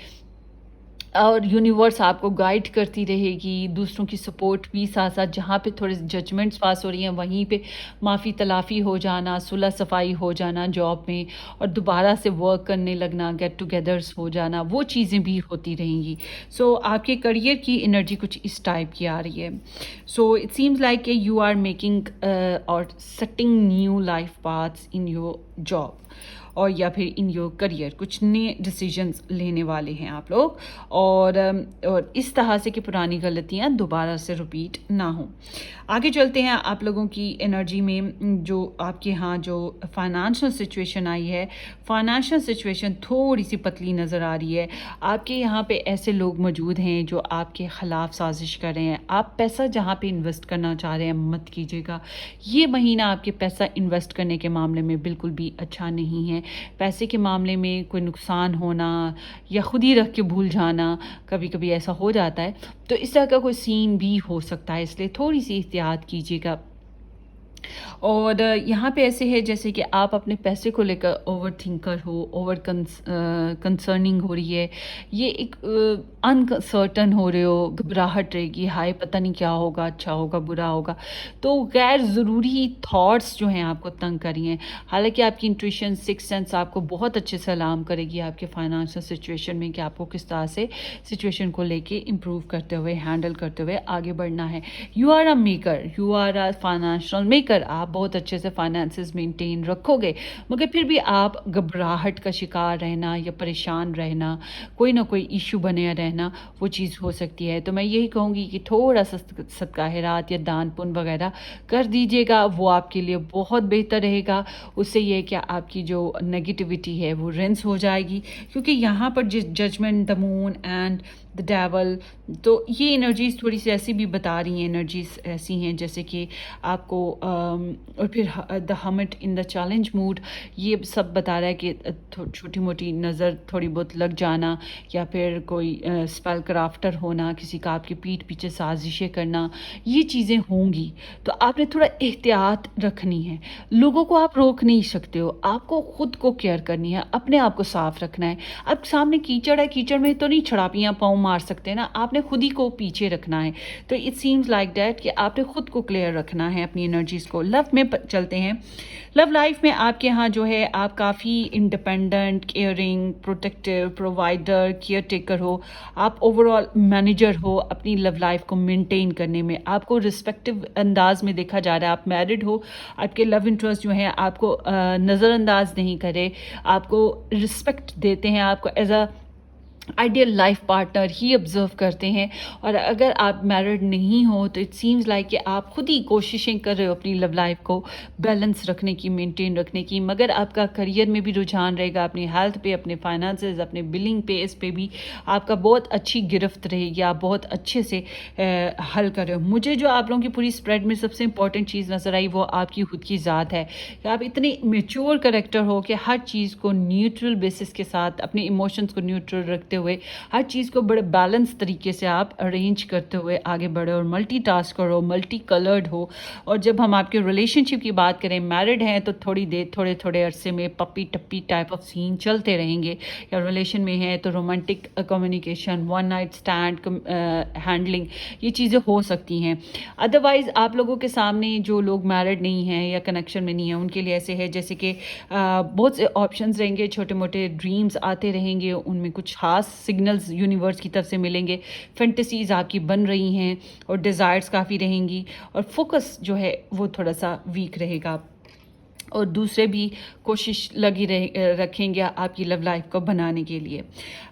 और यूनिवर्स आपको गाइड करती रहेगी, दूसरों की सपोर्ट भी साथ साथ, जहाँ पे थोड़े जजमेंट्स पास हो रही हैं वहीं पे माफ़ी तलाफ़ी हो जाना, सुलह सफाई हो जाना जॉब में, और दोबारा से वर्क करने लगना, गेट टुगेदर्स हो जाना, वो चीज़ें भी होती रहेंगी। सो आपके करियर की एनर्जी कुछ इस टाइप की आ रही है। So it seems like you are making और setting new life paths in your job और या फिर इन योर करियर, कुछ नए डिसीजंस लेने वाले हैं आप लोग, और इस तरह से कि पुरानी गलतियां दोबारा से रिपीट ना हो। आगे चलते हैं आप लोगों की एनर्जी में। जो आपके यहाँ जो फाइनेंशियल सिचुएशन आई है, फाइनेंशियल सिचुएशन थोड़ी सी पतली नज़र आ रही है। आपके यहाँ पे ऐसे लोग मौजूद हैं जो आपके ख़िलाफ़ साजिश कर रहे हैं। आप पैसा जहाँ पे इन्वेस्ट करना चाह रहे हैं मत कीजिएगा। ये महीना आपके पैसा इन्वेस्ट करने के मामले में बिल्कुल भी अच्छा नहीं है। पैसे के मामले में कोई नुकसान होना या खुद ही रख के भूल जाना, कभी कभी ऐसा हो जाता है। तो इस तरह का कोई सीन भी हो सकता है, इसलिए थोड़ी सी एहतियात कीजिएगा। और यहाँ पे ऐसे है जैसे कि आप अपने पैसे को लेकर ओवर थिंकर हो, ओवर कंसर्निंग हो रही है, ये एक अनसर्टन हो रहे हो, घबराहट रहेगी, हाय पता नहीं क्या होगा, अच्छा होगा बुरा होगा। तो गैर ज़रूरी थॉट्स जो हैं आपको तंग कर रही हैं। हालांकि आपकी इंट्यूशन, सिक्स सेंस आपको बहुत अच्छे से अलार्म करेगी आपके फाइनेंशियल सिचुएशन में कि आपको किस तरह से सिचुएशन को लेके इम्प्रूव करते हुए, हैंडल करते हुए आगे बढ़ना है। You are a maker, you are a financial maker. आप बहुत अच्छे से फाइनेंसेस मेंटेन रखोगे, मगर फिर भी आप घबराहट का शिकार रहना या परेशान रहना, कोई ना कोई इशू बने रहना, वो चीज़ हो सकती है। तो मैं यही कहूँगी कि थोड़ा सा सदका खैरात या दान पुण्य वगैरह कर दीजिएगा, वो आपके लिए बहुत बेहतर रहेगा। उससे ये कि आपकी जो नेगेटिविटी है वो रिंस हो जाएगी, क्योंकि यहाँ पर जिस judgement, the moon and the devil, तो ये एनर्जीज थोड़ी सी ऐसी भी बता रही हैं, एनर्जीज ऐसी हैं जैसे कि आपको और फिर the hermit in the challenge mood, ये सब बता रहा है कि छोटी मोटी नज़र थोड़ी बहुत लग जाना, या फिर कोई स्पेल क्राफ्टर होना, किसी का आपकी पीठ पीछे साजिशें करना, ये चीज़ें होंगी। तो आपने थोड़ा एहतियात रखनी है। लोगों को आप रोक नहीं सकते हो, आपको खुद को केयर करनी है, अपने आप को साफ रखना है। अब सामने कीचड़ है, कीचड़ में तो नहीं छड़ापियाँ पाँव मार सकते ना, आपने खुद ही को पीछे रखना है। तो इट सीम्स लाइक दैट कि आपने खुद को क्लियर रखना है अपनी एनर्जीज को। लव में चलते हैं। लव लाइफ में आपके यहाँ जो है, आप काफ़ी independent, caring, protective, provider, care taker हो। आप ओवरऑल मैनेजर हो अपनी लव लाइफ को मेंटेन करने में। आपको रिस्पेक्टिव अंदाज में देखा जा रहा है। आप मैरिड हो, आपके लव इंटरेस्ट जो हैं आपको नज़रअंदाज नहीं करे, आपको रिस्पेक्ट देते हैं, आपको as a ideal life partner ही ऑब्जर्व करते हैं। और अगर आप मैरिड नहीं हो तो इट सीम्स लाइक कि आप खुद ही कोशिशें कर रहे हो अपनी लव लाइफ को बैलेंस रखने की, मेंटेन रखने की, मगर आपका करियर में भी रुझान रहेगा, अपनी हेल्थ पे, अपने फाइनेंसेस, अपने बिलिंग पे, इस पे भी आपका बहुत अच्छी गिरफ्त रहेगी। आप बहुत अच्छे से हल कर रहे हो। मुझे जो आप लोगों की पूरी स्प्रेड में सबसे इंपॉर्टेंट चीज़ नज़र आई वो आपकी खुद की ज़ात है कि आप इतने मेच्योर करेक्टर हो कि हर चीज़ को न्यूट्रल बेसिस के साथ, अपने इमोशंस को न्यूट्रल रखते हुए, हर चीज़ को बड़े बैलेंस तरीके से आप अरेंज करते हुए आगे बढ़े, और मल्टीटास्कर हो, मल्टी कलर्ड हो। और जब हम आपके रिलेशनशिप की बात करें, मैरिड हैं तो थोड़ी देर, थोड़े थोड़े अरसे में पप्पी टप्पी टाइप ऑफ सीन चलते रहेंगे, या रिलेशन में है तो romantic communication, one night stand handling, ये चीज़ें हो सकती हैं। अदरवाइज आप लोगों के सामने जो लोग मैरिड नहीं हैं या कनेक्शन में नहीं हैं, उनके लिए ऐसे है जैसे कि बहुत से ऑप्शंस रहेंगे, छोटे मोटे ड्रीम्स आते रहेंगे, उनमें कुछ खास सिग्नल्स यूनिवर्स की तरफ से मिलेंगे, फैंटेसीज आपकी बन रही हैं और डिज़ायर्स काफ़ी रहेंगी, और फोकस जो है वो थोड़ा सा वीक रहेगा। और दूसरे भी कोशिश लगी रखेंगे आपकी लव लाइफ को बनाने के लिए।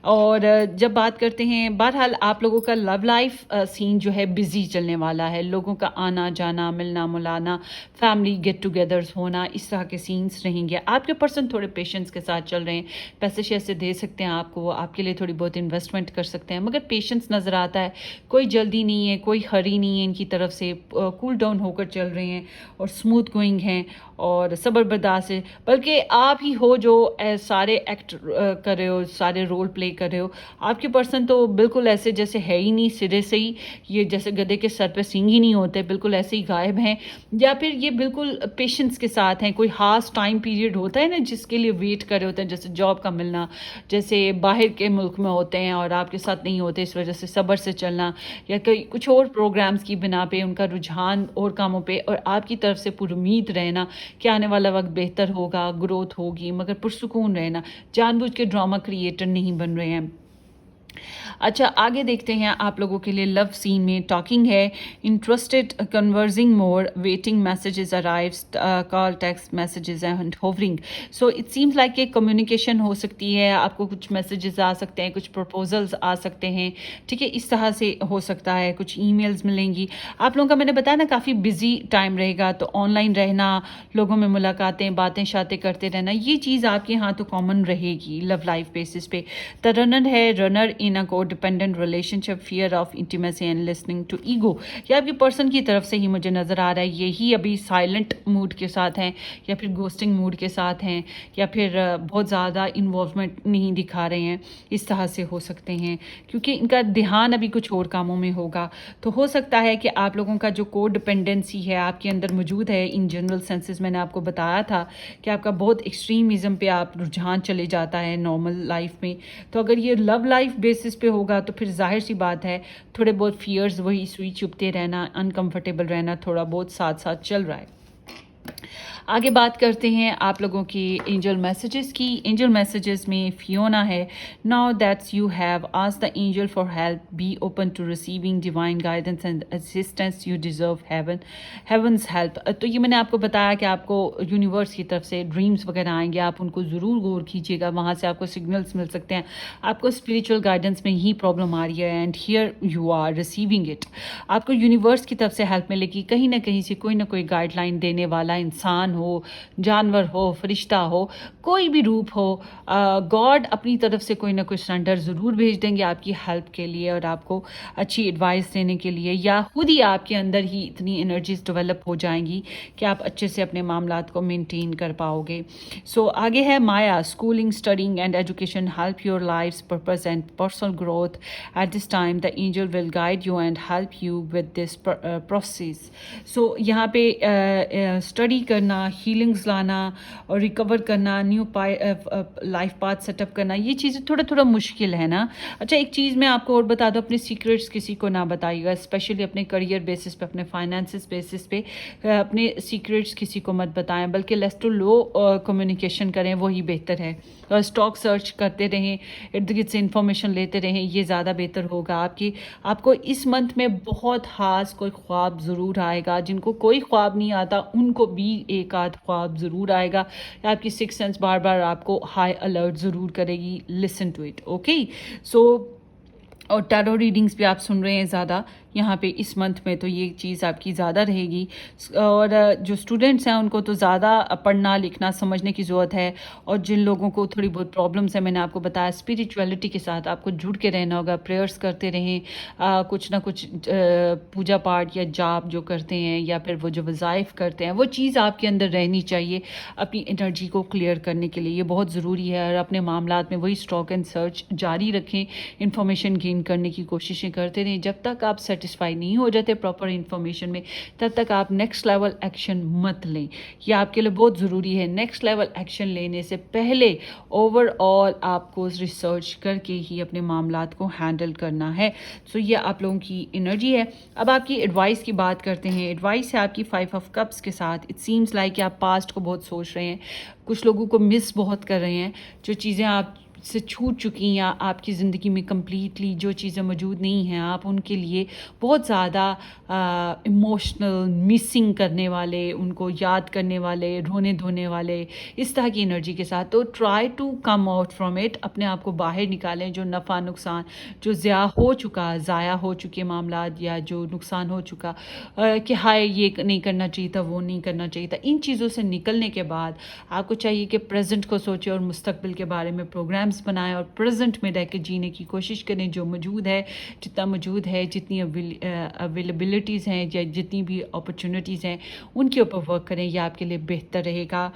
और जब बात करते हैं, बहरहाल आप लोगों का लव लाइफ सीन जो है बिज़ी चलने वाला है। लोगों का आना जाना, मिलना मुलाना, फैमिली गेट टुगेदर्स होना, इस तरह के सीन्स रहेंगे। आपके पर्सन थोड़े पेशेंस के साथ चल रहे हैं, पैसे शैसे दे सकते हैं आपको, वो आपके लिए थोड़ी बहुत इन्वेस्टमेंट कर सकते हैं, मगर पेशेंस नज़र आता है। कोई जल्दी नहीं है, कोई हरी नहीं है इनकी तरफ से, कूल डाउन होकर चल रहे हैं और स्मूथ गोइंग हैं और सब्र बर्दाश्त है। बल्कि आप ही हो जो सारे एक्ट कर रहे हो, सारे रोल प्ले कर रहे हो। आपके पर्सन तो बिल्कुल ऐसे जैसे है ही नहीं, सिरे से ही ये जैसे गधे के सर पे सींग ही नहीं होते, बिल्कुल ऐसे ही गायब हैं, या फिर ये बिल्कुल पेशेंस के साथ हैं। कोई खास टाइम पीरियड होता है ना जिसके लिए वेट कर रहे होते हैं, जैसे जॉब का मिलना, जैसे बाहर के मुल्क में होते हैं और आपके साथ नहीं होते, इस वजह से सब्र से चलना, या कई कुछ और प्रोग्राम्स की बिना पे उनका रुझान और कामों पे, और आपकी तरफ से पुरुमीद रहना कि आने वाला वक्त बेहतर होगा, ग्रोथ होगी, मगर पुरसुकून रहना, जानबूझ के ड्रामा क्रिएटर नहीं बन रहे हैं। अच्छा, आगे देखते हैं आप लोगों के लिए लव सीन में। टॉकिंग है, interested, conversing more, waiting messages arrives, call text messages and hovering. So it seems like कि कम्युनिकेशन हो सकती है, आपको कुछ मैसेजेस आ सकते हैं, कुछ प्रपोजल्स आ सकते हैं, ठीक है, इस तरह से हो सकता है, कुछ ईमेल्स मिलेंगी। आप लोगों का मैंने बताया ना काफ़ी बिजी टाइम रहेगा, तो ऑनलाइन रहना, लोगों में मुलाकातें, बातें शातें करते रहना, ये चीज़ आपके यहाँ तो कॉमन रहेगी लव लाइफ बेसिस पे। द रनर है, runner in a codependent relationship, fear of intimacy and listening to ego. या आपकी पर्सन की तरफ से ही मुझे नज़र आ रहा है यही अभी साइलेंट मूड के साथ हैं, या फिर गोस्टिंग मूड के साथ हैं, या फिर बहुत ज़्यादा इन्वॉल्वमेंट नहीं दिखा रहे हैं, इस तरह से हो सकते हैं, क्योंकि इनका ध्यान अभी कुछ और कामों में होगा। तो हो सकता है कि आप लोगों का जो कोडिपेंडेंसी है आपके अंदर मौजूद है, इन जनरल सेंसेस मैंने आपको बताया था कि आपका बहुत एक्सट्रीमिज़म पे आप रुझान चले जाता है नॉर्मल लाइफ में। तो अगर ये लव लाइफ बेसिस पे होगा तो फिर जाहिर सी बात है थोड़े बहुत फियर्स वही सुई चुभते रहना, अनकंफर्टेबल रहना थोड़ा बहुत साथ साथ चल रहा है। आगे बात करते हैं आप लोगों की एंजल मैसेजेस की। एंजल मैसेजेस में फियोना है, now that's you have asked the angel for help, be open to receiving divine guidance and assistance, you deserve heaven's help. तो ये मैंने आपको बताया कि आपको यूनिवर्स की तरफ से ड्रीम्स वगैरह आएंगे, आप उनको ज़रूर गौर कीजिएगा, वहाँ से आपको सिग्नल्स मिल सकते हैं। आपको स्पिरिचुअल गाइडेंस में ही प्रॉब्लम आ रही है and here you are receiving it. आपको यूनिवर्स की तरफ से हेल्प मिलेगी, कहीं ना कहीं से कोई ना कोई गाइडलाइन देने वाला इंसान हो, जानवर हो, फरिश्ता हो, कोई भी रूप हो, गॉड अपनी तरफ से कोई ना कोई सिलेंडर ज़रूर भेज देंगे आपकी हेल्प के लिए और आपको अच्छी एडवाइस देने के लिए, या खुद ही आपके अंदर ही इतनी एनर्जीज डेवलप हो जाएंगी कि आप अच्छे से अपने मामलात को मेंटेन कर पाओगे। सो आगे है माया, schooling, studying and education help your life purpose and personal growth at this time, the angel will guide you and help you with this process. So यहाँ पे स्टडी करना, हीलिंग्स लाना और रिकवर करना, न्यू लाइफ पाथ सेटअप करना, ये चीज़ें थोड़ा थोड़ा मुश्किल है ना। अच्छा, एक चीज़ मैं आपको और बता दूँ, अपने सीक्रेट्स किसी को ना बताइएगा, स्पेशली अपने करियर बेसिस पे, अपने फाइनेंसिस बेसिस पे अपने सीक्रेट्स किसी को मत बताएं, बल्कि लेस टू लो कम्युनिकेशन करें, वही बेहतर है। और स्टॉक सर्च करते रहें, इर्द गिर्द से इंफॉर्मेशन लेते रहें, ये ज़्यादा बेहतर होगा। आपको इस मंथ में बहुत खास कोई ख्वाब ज़रूर आएगा, जिनको कोई ख्वाब नहीं आता उनको भी एक आध ख्वाब ज़रूर आएगा। आपकी सिक्स सेंस बार बार आपको हाई अलर्ट ज़रूर करेगी, लिसन टू इट, ओके। सो और टैरो रीडिंग्स भी आप सुन रहे हैं ज़्यादा यहाँ पे इस मंथ में, तो ये चीज़ आपकी ज़्यादा रहेगी। और जो स्टूडेंट्स हैं उनको तो ज़्यादा पढ़ना लिखना समझने की ज़रूरत है, और जिन लोगों को थोड़ी बहुत प्रॉब्लम्स है, मैंने आपको बताया स्पिरिचुअलिटी के साथ आपको जुड़ के रहना होगा, प्रेयर्स करते रहें, कुछ ना कुछ पूजा पाठ या जाप जो करते हैं, या फिर वो जो वज़ाइफ करते हैं, वो चीज़ आपके अंदर रहनी चाहिए अपनी एनर्जी को क्लियर करने के लिए, ये बहुत ज़रूरी है। और अपने मामलात में वही स्टॉक एंड सर्च जारी रखें, इंफॉर्मेशन गेन करने की कोशिशें करते रहें। जब तक आप सेटिस्फाई नहीं हो जाते प्रॉपर इंफॉर्मेशन में, तब तक आप नेक्स्ट लेवल एक्शन मत लें। यह आपके लिए बहुत ज़रूरी है। नेक्स्ट लेवल एक्शन लेने से पहले ओवरऑल आपको रिसर्च करके ही अपने मामलात को हैंडल करना है। सो ये आप लोगों की एनर्जी है। अब आपकी एडवाइस की बात करते हैं। एडवाइस है आपकी 5 ऑफ कप्स के साथ। इट सीम्स लाइक आप पास्ट को बहुत सोच रहे हैं, कुछ लोगों को मिस बहुत कर रहे हैं, जो चीज़ें आप से छूट चुकी या आपकी ज़िंदगी में कम्प्लीटली जो चीज़ें मौजूद नहीं हैं, आप उनके लिए बहुत ज़्यादा इमोशनल मिसिंग करने वाले, उनको याद करने वाले, रोने धोने वाले, इस तरह की एनर्जी के साथ, तो try to come out from it. अपने आप को बाहर निकालें। जो नफ़ा नुकसान जो ज़ाया हो चुके मामला या जो नुकसान हो चुका, कि हाय ये नहीं करना चाहिए था, वो नहीं करना चाहिए था, इन चीज़ों से निकलने के बाद आपको चाहिए कि प्रेजेंट को सोचें और मुस्तकबिल के बारे में प्रोग्राम्स बनाएं और प्रेजेंट में रह के जीने की कोशिश करें। जो मौजूद है, जितना मौजूद है, जितनी अवेलेबिलिटीज़ हैं या जितनी भी अपॉर्चुनिटीज़ हैं, उनके ऊपर वर्क करें। यह आपके लिए बेहतर रहेगा।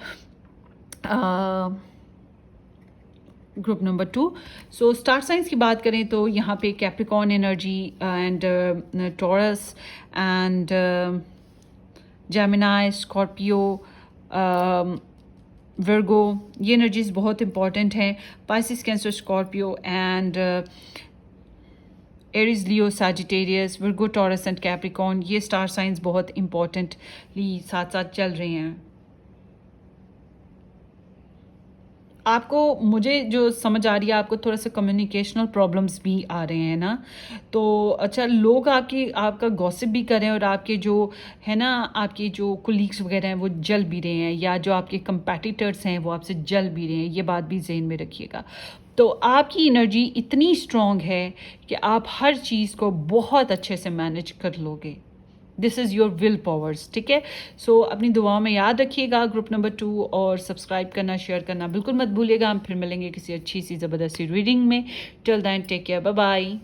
Group number 2, so star science की बात करें तो यहाँ पे Capricorn energy and Taurus and Gemini, Scorpio, Virgo, ये एनर्जीज बहुत इंपॉर्टेंट हैं। Pisces, Cancer, Scorpio and Aries, Leo, Sagittarius, Virgo, Taurus and Capricorn, ये स्टार साइंस बहुत इंपॉर्टेंटली साथ साथ चल रहे हैं। आपको, मुझे जो समझ आ रही है, आपको थोड़ा सा कम्युनिकेशनल प्रॉब्लम्स भी आ रहे हैं ना, तो अच्छा, लोग आपका गॉसिप भी कर रहे हैं और आपके जो है ना, आपके जो कोलीग्स वगैरह हैं वो जल भी रहे हैं, या जो आपके कंपेटिटर्स हैं वो आपसे जल भी रहे हैं। ये बात भी जहन में रखिएगा। तो आपकी एनर्जी इतनी स्ट्रॉन्ग है कि आप हर चीज़ को बहुत अच्छे से मैनेज कर लोगे। This is your will powers, ठीक है। सो अपनी दुआओं में याद रखिएगा ग्रुप नंबर 2, और सब्सक्राइब करना, शेयर करना बिल्कुल मत भूलिएगा। हम फिर मिलेंगे किसी अच्छी सी ज़बरदस्ती रीडिंग में। Till then take care, bye bye.